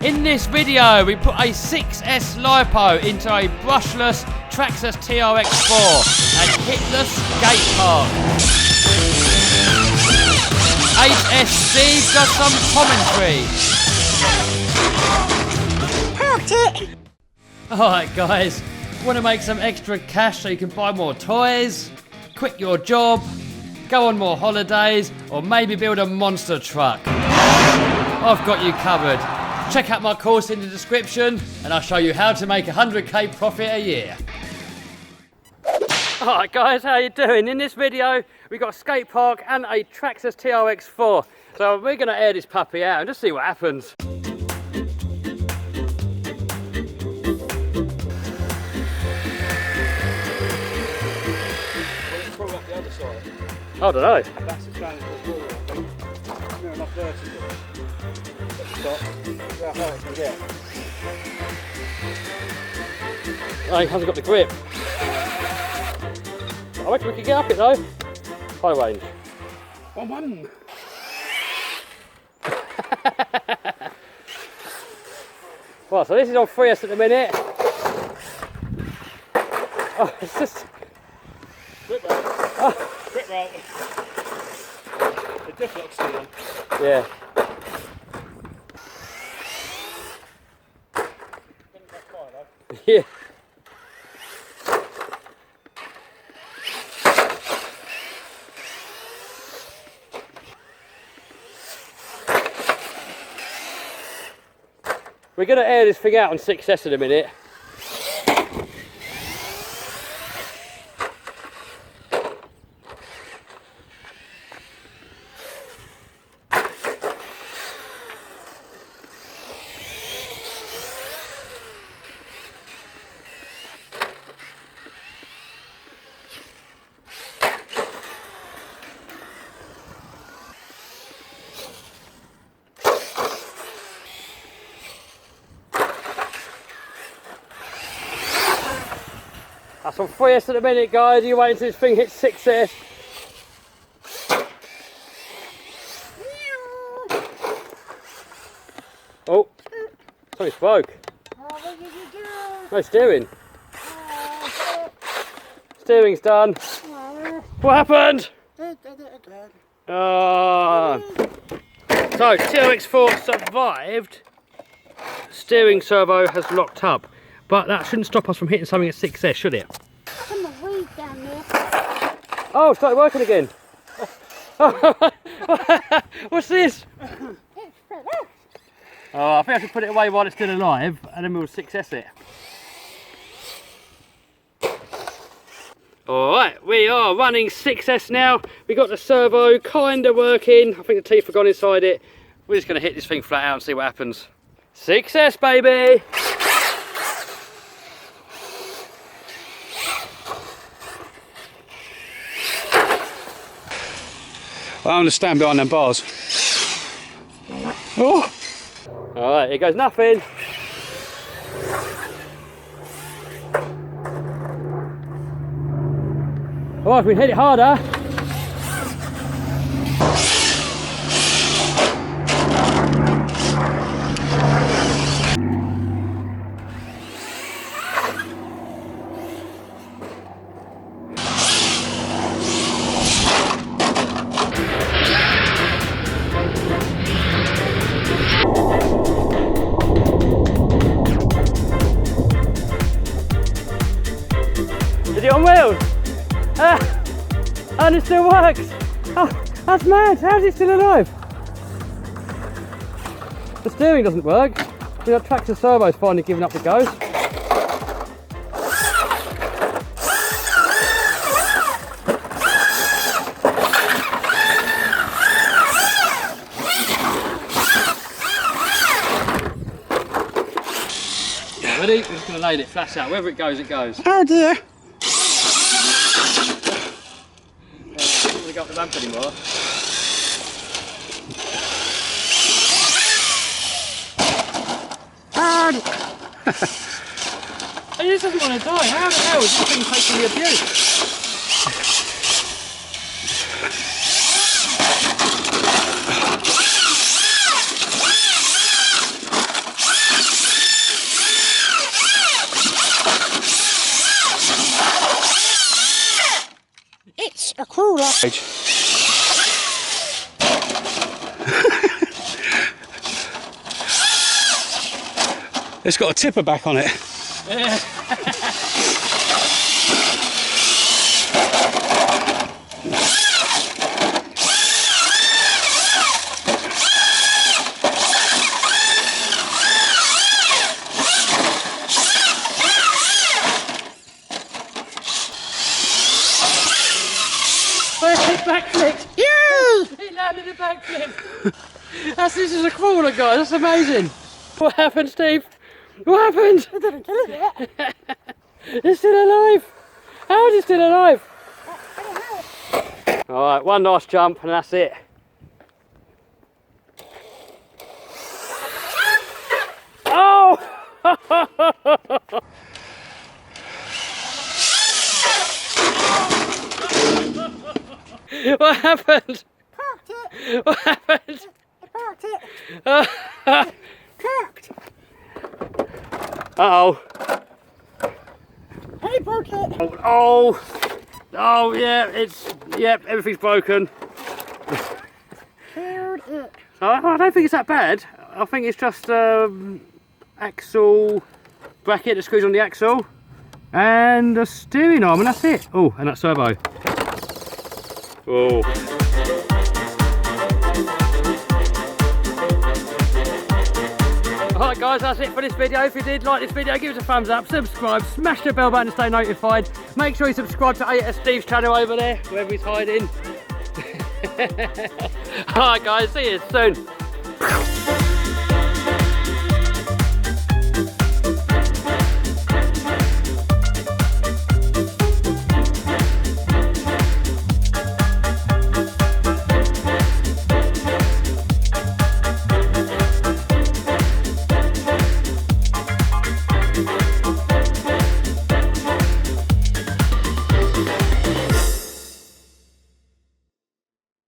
In this video, we put a 6S LiPo into a brushless Traxxas TRX-4 at Hitler's Skate Park. HS Steve does some commentary. Alright guys, want to make some extra cash so you can buy more toys, quit your job, go on more holidays, or maybe build a monster truck? I've got you covered. Check out my course in the description and I'll show you how to make 100k profit a year. Alright guys, how you doing? In this video we've got a skate park and a Traxxas TRX-4. So we're going to air this puppy out and just see what happens. I don't know. That's the challenge of the water, I think. Near enough there to stop. See how far it can get. Oh, he hasn't got the grip. I reckon we could get up it though. High range. One. Right, so this is on 3S at the minute. Oh, it's just... Grip roll. Oh. Grip roll. The diff lock's still on. Yeah. Yeah. We're going to air this thing out on 6S in a minute. That's on 3S at the minute, guys. You wait until this thing hits 6S. Oh, something's broke. What did you do? No steering. Steering's done. What happened? So TRX-4 survived. Steering servo has locked up. But that shouldn't stop us from hitting something at 6S, should it? Some weed down there. Oh, it started working again. What's this? It's for us. Oh, I think I should put it away while it's still alive, and then we'll 6S it. Alright, we are running 6S now. We got the servo kind of working. I think the teeth have gone inside it. We're just going to hit this thing flat out and see what happens. 6S, baby! I understand behind them bars. Oh! Alright, here goes nothing. Oh, if we hit it harder. Is it on wheels? And it still works! Oh, that's mad! How is it still alive? The steering doesn't work. The Traxxas servo's finally given up the ghost. Ready? We're just going to lay it flat out. Wherever it goes, it goes. Oh dear! I don't want to go up the ramp anymore. He just doesn't want to die. How the hell is this thing taking the abuse? It's got a tipper back on it. Backflip! Yeah! He landed a backflip! This is a crawler, guys, that's amazing! What happened, Steve? What happened? I didn't kill it yet. It's still alive! How is it still alive? Alright, one nice jump and that's it. Oh! What happened? Parked it. What happened? I parked it. Parked. Uh-oh. I broke it. Oh! Oh, yeah, everything's broken. Killed it. I don't think it's that bad. I think it's just axle bracket that screws on the axle and the steering arm, and that's it. Oh, and that servo. Oh. Alright guys, that's it for this video. If you did like this video, give us a thumbs up, subscribe, smash the bell button to stay notified. Make sure you subscribe to AS Steve's channel over there, wherever he's hiding. Alright guys, see you soon.